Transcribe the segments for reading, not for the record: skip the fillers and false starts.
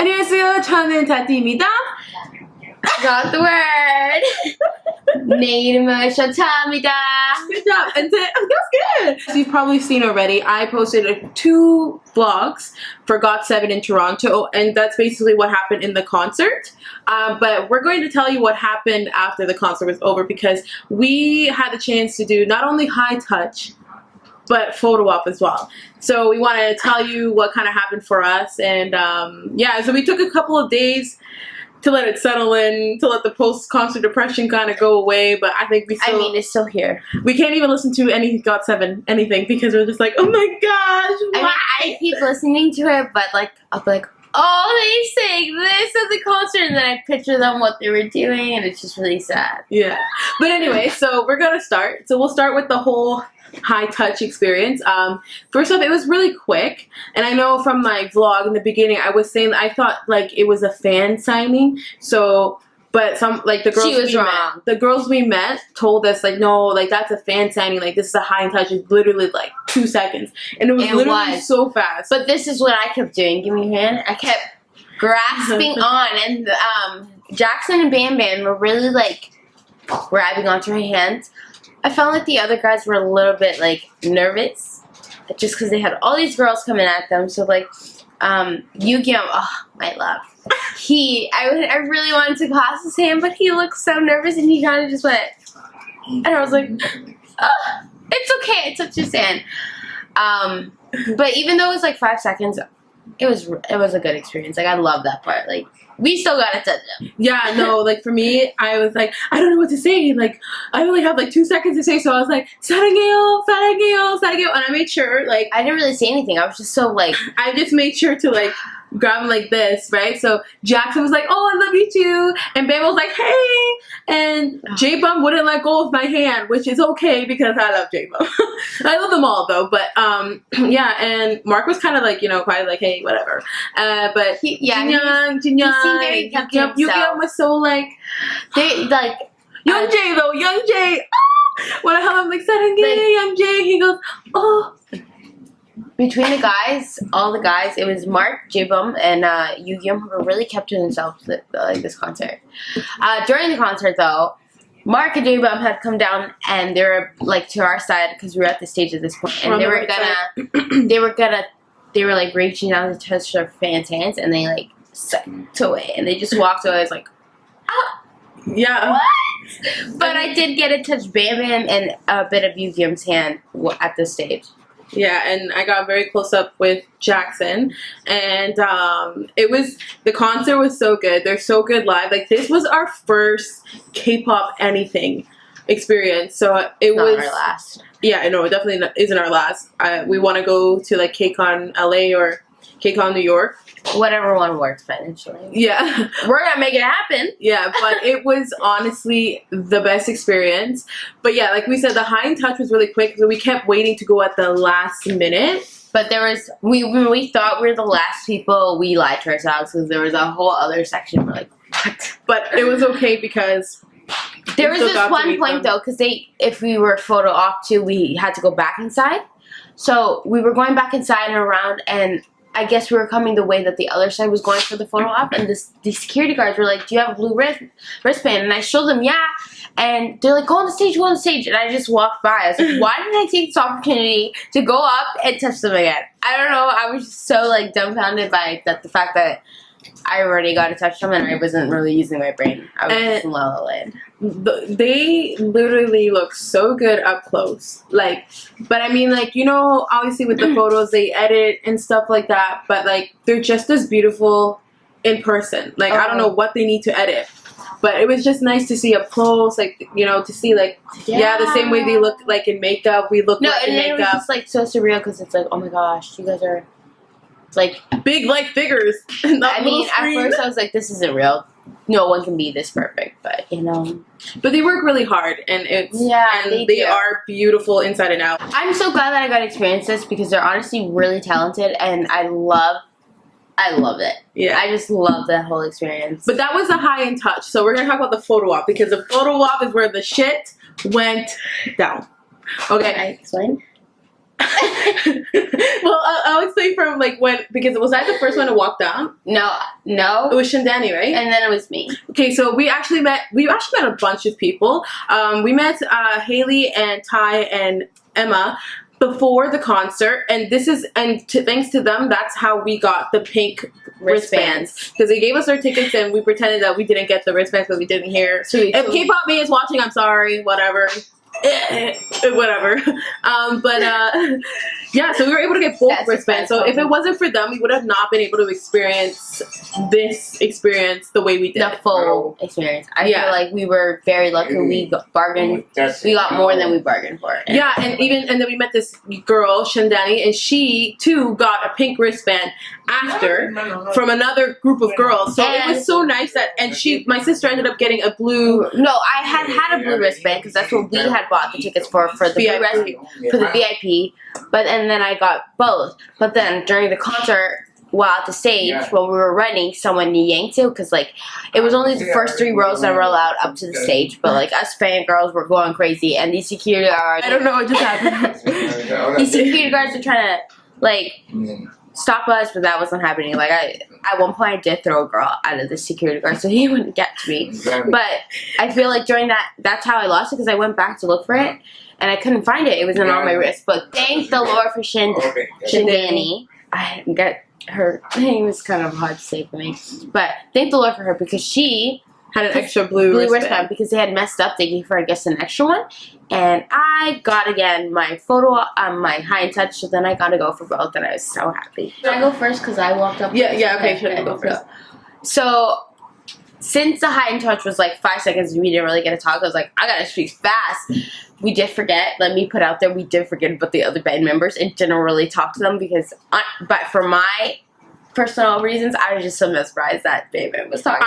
안녕하세요. 저는 tatmolenda. Got the word. 내 이름은 Chantal입니다. Good job. And that's good. As you've probably seen already, I posted 2 vlogs for GOT7 in Toronto, and that's basically what happened in the concert. But we're going to tell you what happened after the concert was over, because we had the chance to do not only high touch, but photo op as well. So we want to tell you what kind of happened for us. And yeah, so we took a couple of days to let it settle in, to let the post-concert depression kind of go away, but I think it's still here. We can't even listen to any GOT7 anything, because we're just like, oh my gosh, why? I keep listening to it, but like, I'll be like, oh, they sang this at the concert, and then I picture them what they were doing, and it's just really sad. Yeah. But anyway, so we're gonna start. So we'll start with the whole high touch experience. First off, it was really quick, and I know from my vlog in the beginning I was saying that I thought like it was a fan signing, so but some like the girls we met told us like, no, like that's a fan signing, like this is a high touch. It's literally like 2 seconds, and it was so fast. But this is what I kept doing. Give me your hand. I kept grasping on, and Jackson and Bam Bam were really like grabbing onto my hands. I felt like the other guys were a little bit like nervous, just because they had all these girls coming at them. So like, Yu-Gi-Oh, oh my love, I really wanted to clasp his hand, but he looked so nervous, and he kind of just went, and I was like, oh, it's okay, I touched his hand. But even though it was like 5 seconds, it was a good experience. Like, I love that part. Like, we still gotta touch him. Yeah, no, like for me, I was like, I don't know what to say. Like, I only have like 2 seconds to say, so I was like, 사랑해요, 사랑해요, 사랑해요, and I made sure, like, I didn't really say anything. I was just so like, I just made sure to like grab him like this, right? So Jackson was like, oh, I love you too, and Bam was like, hey, and J-Bum wouldn't let go of my hand, which is okay because I love J-Bum. I love them all though, but yeah, and Mark was kind of like, you know, quite like, hey, whatever. But he seemed very kept to himself. Yu-Gi-Oh was so like, they like Young Jay though, Young Jay. When I have him like, 사랑해, Young Jay, he goes, oh. Between the guys, all the guys, it was Mark, J-Bum, and Yu-Gi-Oh who were really kept to themselves like this concert. During the concert though, Mark and J-Bum had come down, and they were like to our side because we were at the stage at this point, and they were like reaching out to touch their fans' hands, and they like sucked away, and they just walked away. I was like, ah, yeah, what? But I did get to touch Bam Bam and a bit of Yu-Gi-Oh's hand at this stage. Yeah, and I got very close up with Jackson, and the concert was so good. They're so good live. Like, this was our first K-pop anything experience, so it was not our last. Yeah, no, it definitely isn't our last. We want to go to like KCON LA or KCON New York. Whatever one works financially. Yeah. We're gonna make it happen. Yeah, but it was honestly the best experience. But yeah, like we said, the high in touch was really quick, so we kept waiting to go at the last minute. But there was, when we thought we were the last people, we lied to ourselves, because there was a whole other section. We're like, what? But it was okay because there was this one point though, because if we were photo op too, we had to go back inside. So we were going back inside and around, and I guess we were coming the way that the other side was going for the photo op, and the security guards were like, do you have a blue wristband? And I showed them, yeah, and they're like, go on the stage, and I just walked by. I was like, why did I take this opportunity to go up and touch them again? I don't know, I was just so like dumbfounded by the fact that I already got to touch them, and I wasn't really using my brain. I was just in La La Land. They literally look so good up close. Like, but I mean, like, you know, obviously with the photos they edit and stuff like that, but like they're just as beautiful in person. Like, I don't know what they need to edit, but it was just nice to see up close, like, you know, to see like, yeah, the same way they look like in makeup. We look like in makeup. No, and it was just like so surreal, because it's like, oh my gosh, you guys are like big like figures. I mean, at first I was like, this isn't real. No one can be this perfect, but you know. But they work really hard, and they are beautiful inside and out. I'm so glad that I got to experience this, because they're honestly really talented, and I love it. Yeah, I just love that whole experience. But that was the high in touch. So we're gonna talk about the photo op, because the photo op is where the shit went down. Okay, can I explain? Well, I'll explain from like when, because was I the first one to walk down? No. It was Shandani, right? And then it was me. Okay, so we actually met a bunch of people. We met Haley and Ty and Emma before the concert, and thanks to them, that's how we got the pink wristbands, because they gave us our tickets and we pretended that we didn't get the wristbands because we didn't hear. If K-pop me is watching, I'm sorry, whatever. Whatever. Yeah, so we were able to get both wristbands. So if it wasn't for them, we would have not been able to experience this experience the way we did. The full experience. I feel like we were very lucky. We got bargained. We got more than we bargained for. Yeah, and then we met this girl, Shandani, and she too got a pink wristband after from another group of girls. So it was so nice that, and my sister ended up getting a blue. No, I had a blue wristband because that's what we had bought the tickets for the VIP. But and then I got both. But then during the concert, while at the stage, while we were running, someone yanked it because like it was only the first 3 rows that were allowed up to the stage. But like us fangirls were going crazy, and these security guards. I don't know what just happened. These security guards were trying to like stop us, but that wasn't happening. Like at one point, I did throw a girl out of the security guard, so he wouldn't get to me. But I feel like during that's how I lost it, because I went back to look for it and I couldn't find it. It wasn't on my wrist. But thank the Lord for Shandani. I got her name is kind of hard to say for me, but thank the Lord for her, because she had an extra blue wristband because they had messed up. They gave her, I guess, an extra one, and I got again my photo on my high and touch. So then I got to go for both, and I was so happy. Should I go first because I walked up? Yeah. Okay, should I go first? So since the high and touch was like 5 seconds, we didn't really get to talk. I was like, I gotta speak fast. We did forget. Let me put out there, we did forget about the other band members and didn't really talk to them because, but for my personal reasons, I was just so mesmerized that Bam Bam was talking.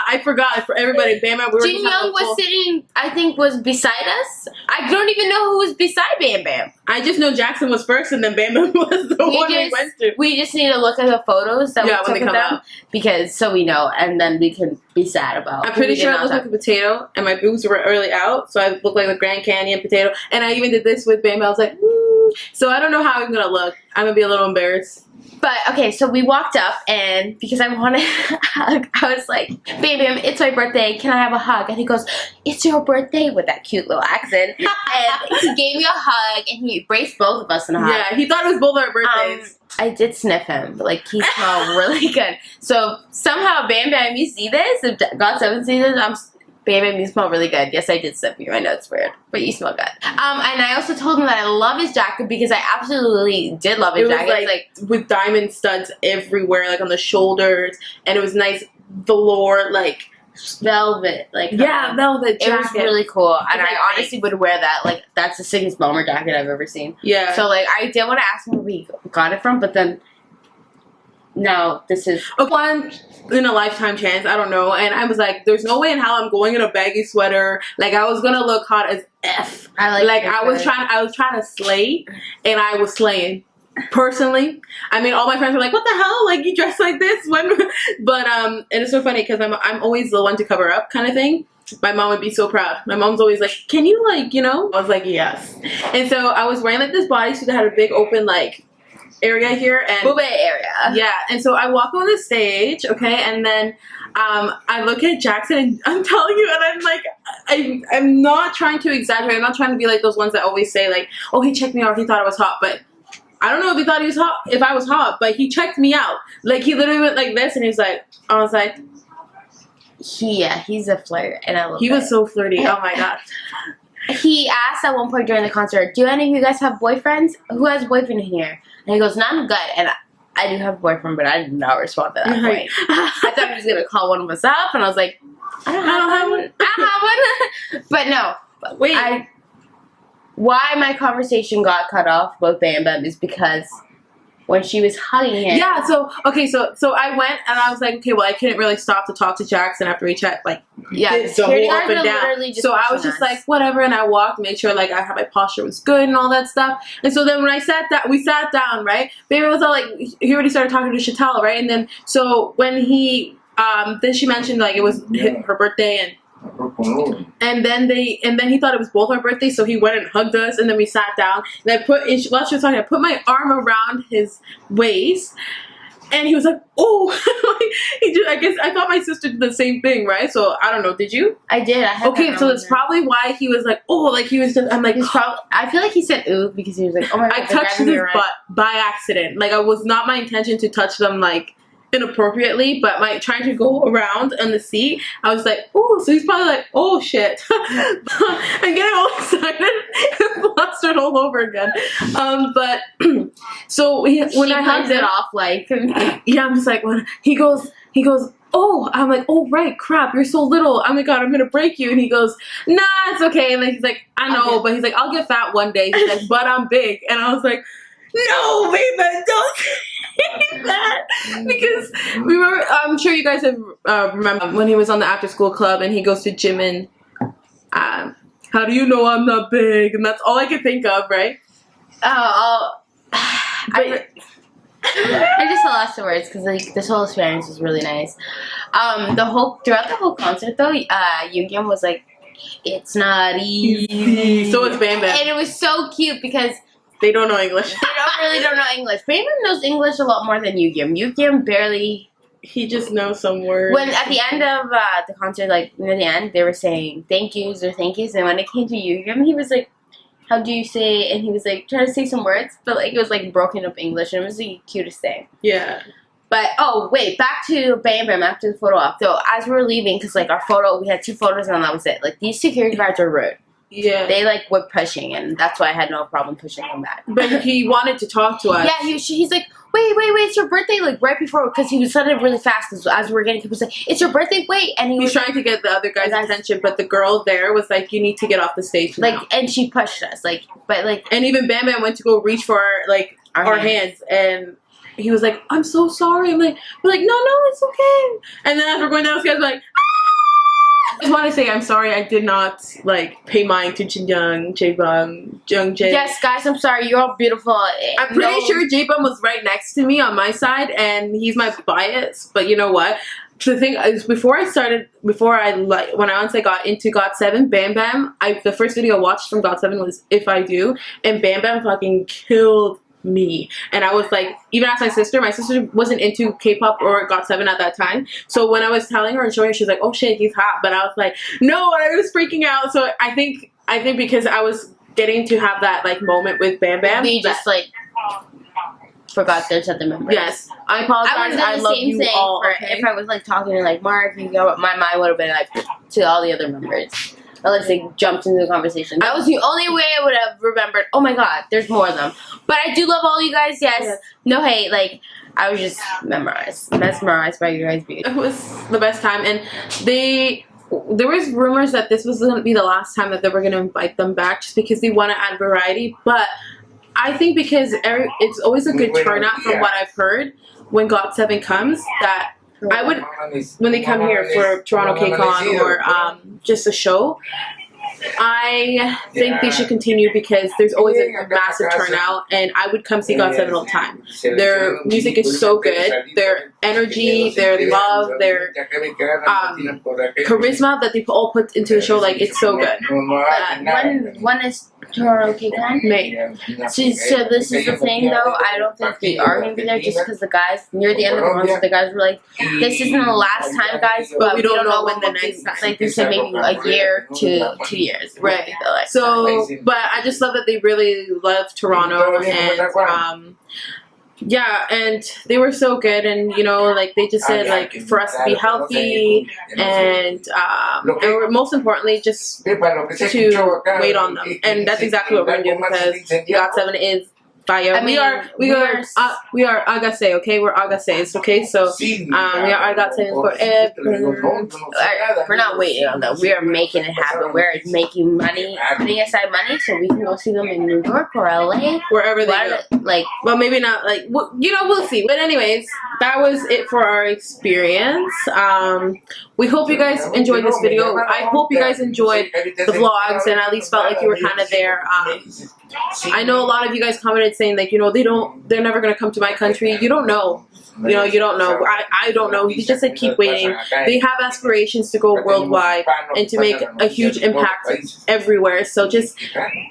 I forgot for everybody. Bam Bam. Jin Young was sitting, I think, was beside us. I don't even know who was beside Bam Bam. I just know Jackson was first, and then Bam Bam was the one we went to. We just need to look at the photos that we took of them, because so we know, and then we can be sad about. I'm pretty sure I look like a potato, and my boobs were early out, so I look like the Grand Canyon potato. And I even did this with Bam Bam. I was like, woo. So I don't know how I'm gonna look. I'm gonna be a little embarrassed. But, okay, so we walked up, and because I wanted a hug, I was like, Bam Bam, it's my birthday. Can I have a hug? And he goes, it's your birthday, with that cute little accent. And he gave me a hug, and he embraced both of us in a hug. Yeah, he thought it was both our birthdays. I did sniff him, but, like, he smelled really good. So, somehow, Bam Bam, you see this? If GOT7 sees this, Bam Bam, you smell really good. Yes, I did sniff you. I know it's weird, but you smell good. And I also told him that I love his jacket, because I absolutely did love his jacket. It was like with diamond studs everywhere, like on the shoulders, and it was nice velour, like velvet, like velvet jacket. It was really cool, and I honestly would wear that. Like, that's the sickest bomber jacket I've ever seen. Yeah. So like, I did want to ask him where he got it from, but then no, this is one in a lifetime chance. I don't know. And I was like, there's no way in hell I'm going in a baggy sweater. Like, I was gonna look hot as F. I was trying to slay, and I was slaying. Personally, I mean, all my friends were like, "What the hell? Like, you dress like this?" But and it's so funny because I'm always the one to cover up, kind of thing. My mom would be so proud. My mom's always like, "Can you, like, you know?" I was like, "Yes." And so I was wearing like this bodysuit that had a big open like area here, and boobie area. Yeah, and so I walk on the stage, okay, and then I look at Jackson, and I'm telling you, and I'm like, I'm not trying to exaggerate. I'm not trying to be like those ones that always say like, "Oh, he checked me out. He thought I was hot," but I don't know if he thought he was hot, if I was hot, but he checked me out. Like, he literally went like this, and he's like, I was like, he's a flirt, and I love he was so flirty. Oh my god. He asked at one point during the concert, do any of you guys have boyfriends? Who has a boyfriend in here? And he goes, no, I'm good. And I do have a boyfriend, but I did not respond to that point. I thought he was going to call one of us up, and I was like, I don't have one. I don't have one. But no. Wait. Why my conversation got cut off with Bam Bam is because when she was hugging him. Yeah, so I went, and I was like, okay, well, I couldn't really stop to talk to Jackson after we checked, like, the whole up and down. So I was just like, whatever, and I walked, made sure, like, my posture was good and all that stuff. And so then when we sat down, right, Baby was all like, he already started talking to Chantal, right? And then, so when then she mentioned, like, it was her birthday, and And then he thought it was both our birthdays, so he went and hugged us, and then we sat down. And while she was talking, I put my arm around his waist, and he was like, "Oh," I guess I thought my sister did the same thing, right? So I don't know. Did you? I did. Okay, so that's probably why he was like, "Oh," like he was just. I'm like, I feel like he said "ooh" because he was like, "Oh my god." I touched his butt by accident. Like, it was not my intention to touch them like inappropriately, but trying to go around on the seat, I was like, "Oh," so he's probably like, "Oh shit." I'm getting all excited and flustered all over again. But so when I hugged it off, like, yeah, I'm just like, when he goes, "Oh," I'm like, "Oh right, crap, you're so little. Oh my god, I'm gonna break you." And he goes, "Nah, it's okay." And like, he's like, "I know," but he's like, "I'll get fat one day." He's like, "But I'm big," and I was like, "No, baby, don't say that," because we were. I'm sure you guys have remember when he was on the after school club and he goes to gym and how do you know I'm not big? And that's all I could think of, right? I just lost the words because like this whole experience was really nice. Throughout the whole concert though, Yoongyun was like, "It's not easy." So it's Bam Bam, and it was so cute because they don't know English. They don't know English. Bam Bam knows English a lot more than Yoongyun. Yoongyun barely. He just knows some words. When at the end of the concert, like near the end, they were saying thank yous, and when it came to Yoongyun, he was like, "How do you say?" And he was like trying to say some words, but like it was like broken up English, and it was the cutest thing. Yeah. But oh wait, back to Bam Bam after the photo op. So as we were leaving, because like our photo, we had 2 photos, and that was it. Like these security guards are rude. Yeah. They like were pushing, and that's why I had no problem pushing him back. But he wanted to talk to us. Yeah, he's like, wait, it's your birthday, like right before, because he was said it really fast as we were getting people say, "It's your birthday, wait," and he's trying to get the other guy's attention, but the girl there was like, "You need to get off the stage now." Like, and she pushed us, like, but like, and even Bam Bam went to go reach for our hands, and he was like, "I'm so sorry." We're like, "No, it's okay." And then as we're going downstairs, we're like, I just want to say I'm sorry I did not like pay mine to Jinyoung, Jaebum, Jung Jae. Yes, guys, I'm sorry. You're all beautiful. I'm pretty sure Jaebum was right next to me on my side, and he's my bias. But you know what? The thing is, when I once I got into GOT7, Bam Bam, the first video I watched from GOT7 was If I Do, and Bam Bam fucking killed me. And I was like, even asked my sister wasn't into K-pop or GOT7 at that time, so when I was telling her and showing her, she was like, "Oh shit, he's hot," but I was like, no, and I was freaking out. So I think because I was getting to have that like moment with Bam Bam, we just like forgot there's other members. Yes, I apologize. I love you all. Okay? If I was like talking to like Mark, my mind would have been like to all the other members. Unless they jumped into the conversation. That was the only way I would have remembered. Oh my god, there's more of them. But I do love all you guys, yes. No hate, like, I was just mesmerized by you guys' beauty. It was the best time, and there was rumors that this was going to be the last time that they were going to invite them back just because they want to add variety, but I think because it's always a good turnout from what I've heard when GOT7 comes, that I would, when they come here for Toronto KCON or just a show, I think they should continue because there's always a massive turnout, and I would come see GOT7 all the time. Their music is so good. Their energy, their love, their charisma that they all put into the show, like, it's so good. When is Toronto KCON? May. So this is the thing though, I don't think they are going to be there just because the guys, near the end of the concert, the guys were like, "This isn't the last time, guys, but we don't know when the next time." Like they said, maybe a year to 2 years. Right. So, but I just love that they really love Toronto, and yeah, and they were so good, and you know, like they just said, like for us to be healthy, and most importantly, just to wait on them, and that's exactly what we're gonna do because GOT7 is fire. We are Agase, okay? We're Agases, okay? So we are Agase forever. We're not waiting on them. We are making it happen. We're making money, putting aside money so we can go see them in New York or LA, wherever they go. Like, well, maybe not. Like, we'll see. But anyways, that was it for our experience. We hope you guys enjoyed this video. I hope you guys enjoyed the vlogs and at least felt like you were kind of there. I know a lot of you guys commented saying like, you know, they're never gonna come to my country. You don't know. You know, you don't know. I don't know. He just said keep waiting. They have aspirations to go worldwide and to make a huge impact everywhere. So just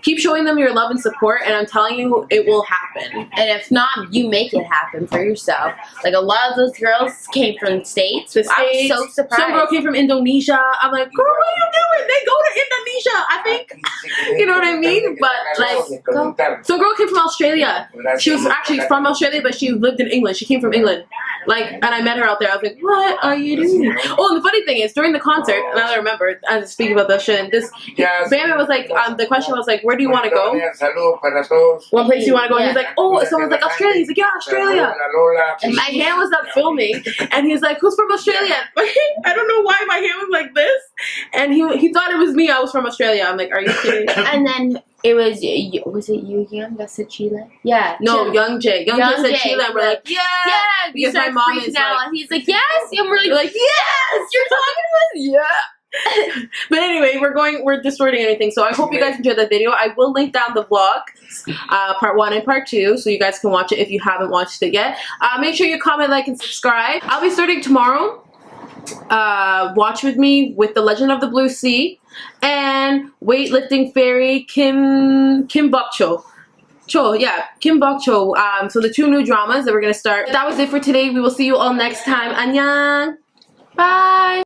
keep showing them your love and support, and I'm telling you, it will happen. And if not, you make it happen for yourself. Like a lot of those girls came from the States. I was so surprised. Some girl came from Indonesia. I'm like, girl, what are you doing? They go to Indonesia, I think. You know what I mean? But like, some girl came from Australia. She was actually from Australia, but she lived in England. She came from England. Like, and I met her out there. I was like, what are you doing? Oh, and the funny thing is, during the concert, now that I remember, I was speaking about that shit, and this, Bam was like, the question was like, where do you want to go? What place do you want to go? And he's like, oh, someone's like, Australia. He's like, yeah, Australia. And my hand was up filming, and he's like, who's from Australia? I don't know why my hand was like this. And he thought it was me. I was from Australia. I'm like, are you kidding? And then it was it you again that said Chile? Yeah. No, Chile. Young Jay said Chile, and we're like, yeah. Because my mom is now, like, and he's like, yes. And we're like, yes, you're talking to us. Yeah. But anyway, we're distorting anything. So I hope you guys enjoyed that video. I will link down the vlog, part 1 and part 2, so you guys can watch it if you haven't watched it yet. Make sure you comment, like, and subscribe. I'll be starting tomorrow. Watch with me with The Legend of the Blue Sea and weightlifting fairy Kim Bok-cho. Kim Bok-cho. So the 2 new dramas that we're gonna start. That was it for today. We will see you all next time. Annyeong. Bye.